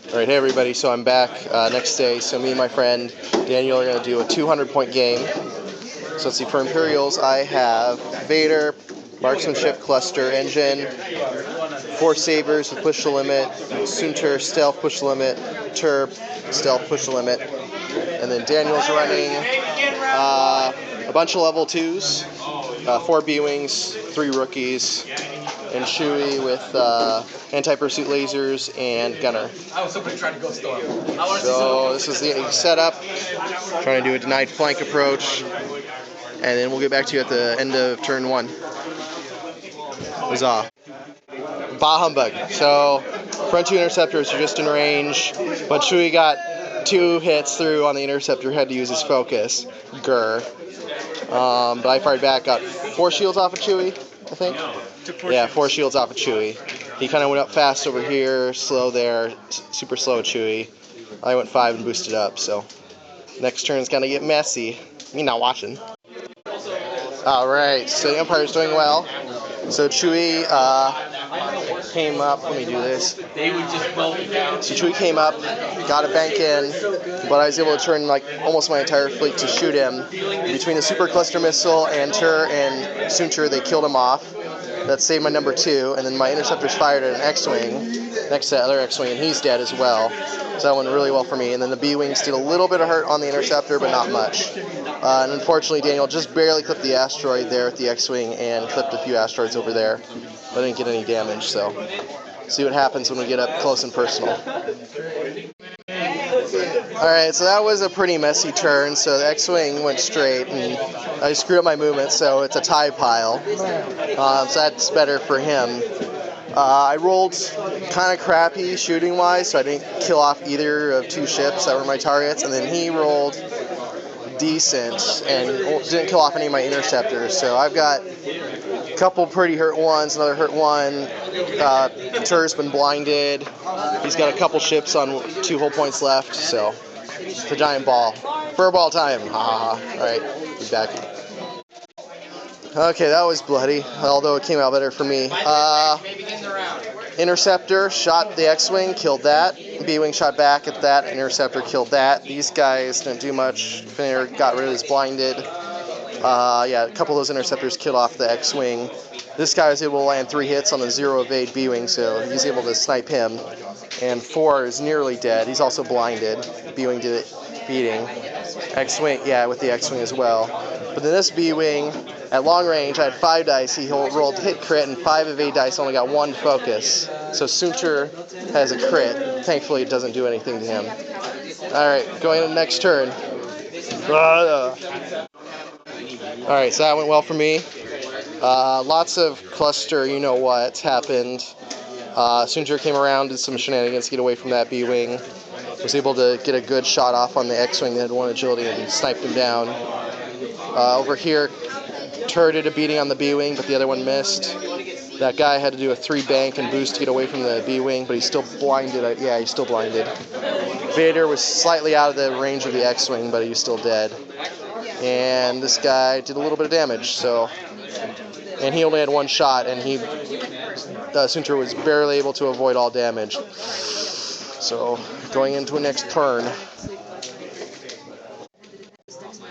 Alright, hey everybody, so I'm back next day. So me and my friend Daniel are going to do a 200-point game. So let's see, for Imperials I have Vader, marksmanship, cluster, engine, 4 sabers with push the limit, Sunter, stealth, push the limit, Turb, stealth, push the limit. And then Daniel's running a bunch of level 2s, 4 B-Wings, 3 rookies, and Chewy with anti-pursuit lasers and gunner. I was hoping to try to go storm. So this is the setup. Trying to do a denied flank approach, and then we'll get back to you at the end of turn 1. Huzzah. Bah humbug. So front 2 interceptors are just in range, but Chewy got 2 hits through on the interceptor, had to use his focus. Grr. But I fired back, got 4 shields off of Chewy, I think. Yeah, 4 shields off of Chewy. He kind of went up fast over here, slow there, super slow Chewy. I went 5 and boosted up, so next turn's gonna get messy. Me not watching. Alright, so the Empire's doing well. So Chewy came up, let me do this. So Chewy came up, got a bank in, but I was able to turn like almost my entire fleet to shoot him. Between the super cluster missile and Tur and Sunter, they killed him off. That saved my number 2, and then my interceptors fired at an X-Wing next to that other X-Wing, and he's dead as well. So that went really well for me. And then the B-Wings did a little bit of hurt on the interceptor, but not much. And unfortunately, Daniel just barely clipped the asteroid there with the X-Wing and clipped a few asteroids over there, but didn't get any damage. So see what happens when we get up close and personal. Alright, so that was a pretty messy turn. So the X-Wing went straight, and I screwed up my movement, so it's a tie pile. So that's better for him. I rolled kind of crappy shooting-wise, so I didn't kill off either of 2 ships that were my targets, and then he rolled decent and didn't kill off any of my interceptors. So I've got a couple pretty hurt ones, another hurt one. Tur's been blinded. He's got a couple ships on 2 hull points left, so it's a giant ball. Furball time. Ha ha ha. Alright, be back. Okay, that was bloody, although it came out better for me. Interceptor shot the X-Wing, killed that. B-Wing shot back at that, Interceptor killed that. These guys didn't do much. Finner got rid of his blinded. Yeah, a couple of those interceptors killed off the X-Wing. This guy was able to land 3 hits on the 0 evade B-Wing, so he's able to snipe him. And 4 is nearly dead. He's also blinded. B-Wing did it beating. X-Wing, yeah, with the X-Wing as well. But then this B-Wing, at long range, I had 5 dice. He rolled hit crit, and 5 evade dice, only got 1 focus. So Sunter has a crit. Thankfully, it doesn't do anything to him. Alright, going into the next turn. Alright, so that went well for me. Lots of cluster, you know what, happened. Sunter came around, did some shenanigans to get away from that B-Wing. Was able to get a good shot off on the X-Wing that had 1 agility and sniped him down. Over here, Tur did a beating on the B-Wing, but the other one missed. That guy had to do a 3 bank and boost to get away from the B-Wing, but he's still blinded. Yeah, he's still blinded. Vader was slightly out of the range of the X-Wing, but he was still dead. And this guy did a little bit of damage, so... And he only had 1 shot, and Sunter was barely able to avoid all damage. So, going into a next turn.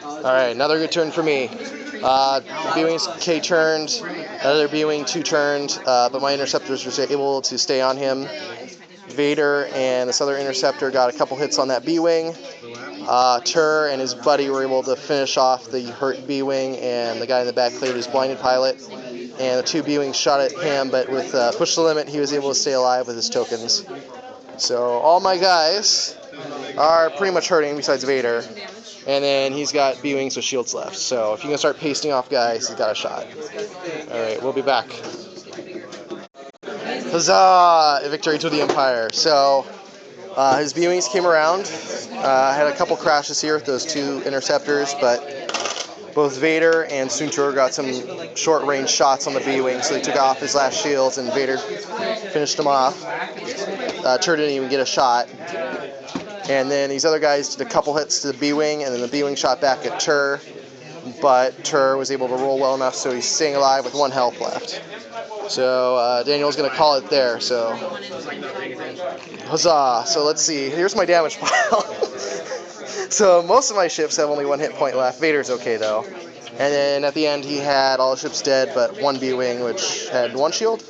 Alright, another good turn for me. B-Wing's K turned, another B-Wing 2 turned, but my interceptors were able to stay on him. Vader and this other interceptor got a couple hits on that B-Wing. Tur and his buddy were able to finish off the hurt B-Wing, and the guy in the back cleared his blinded pilot. And the 2 B-Wings shot at him, but with push the limit, he was able to stay alive with his tokens. So all my guys are pretty much hurting besides Vader. And then he's got B-Wings with shields left. So if you can start pasting off guys, he's got a shot. Alright, we'll be back. Huzzah! Victory to the Empire. So his B-Wings came around. Had a couple crashes here with those 2 interceptors, but both Vader and Sunter got some short-range shots on the B-Wing, so they took off his last shields, and Vader finished him off. Tur didn't even get a shot. And then these other guys did a couple hits to the B-Wing, and then the B-Wing shot back at Tur, but Tur was able to roll well enough, so he's staying alive with 1 health left. So Daniel's going to call it there. So huzzah! So let's see. Here's my damage pile. So most of my ships have only 1 hit point left. Vader's okay though. And then at the end he had all the ships dead, but 1 B-wing, which had 1 shield?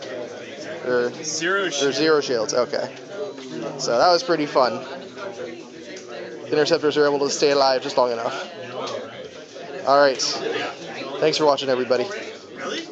Or 0 shields. Or 0 shields, okay. So that was pretty fun. Interceptors are able to stay alive just long enough. Alright. Thanks for watching, everybody.